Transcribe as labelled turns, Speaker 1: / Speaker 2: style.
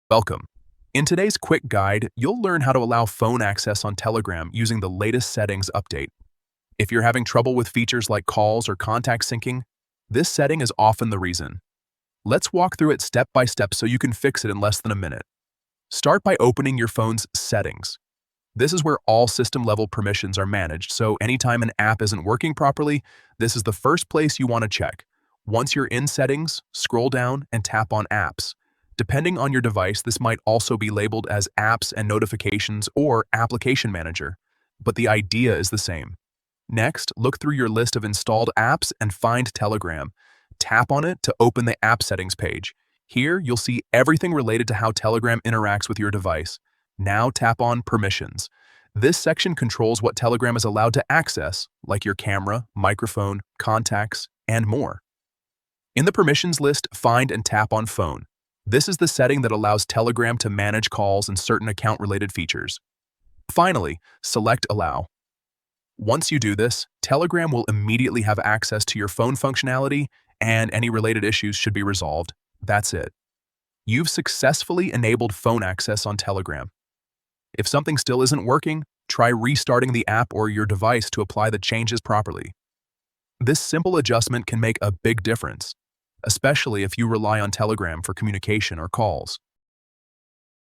Speaker 1: Welcome. In today's quick guide, you'll learn how to allow phone access on Telegram using the latest settings update. If you're having trouble with features like calls or contact syncing, this setting is often the reason. Let's walk through it step by step so you can fix it in less than a minute. Start by opening your phone's settings. This is where all system-level permissions are managed, so anytime an app isn't working properly, this is the first place you want to check. Once you're in settings, scroll down and tap on apps. Depending on your device, this might also be labeled as apps and notifications or application manager, but the idea is the same. Next, look through your list of installed apps and find Telegram. Tap on it to open the app settings page. Here, you'll see everything related to how Telegram interacts with your device. Now tap on Permissions. This section controls what Telegram is allowed to access, like your camera, microphone, contacts, and more. In the permissions list, find and tap on Phone. This is the setting that allows Telegram to manage calls and certain account-related features. Finally, select Allow. Once you do this, Telegram will immediately have access to your phone functionality and any related issues should be resolved. That's it. You've successfully enabled phone access on Telegram. If something still isn't working, try restarting the app or your device to apply the changes properly. This simple adjustment can make a big difference, especially if you rely on Telegram for communication or calls.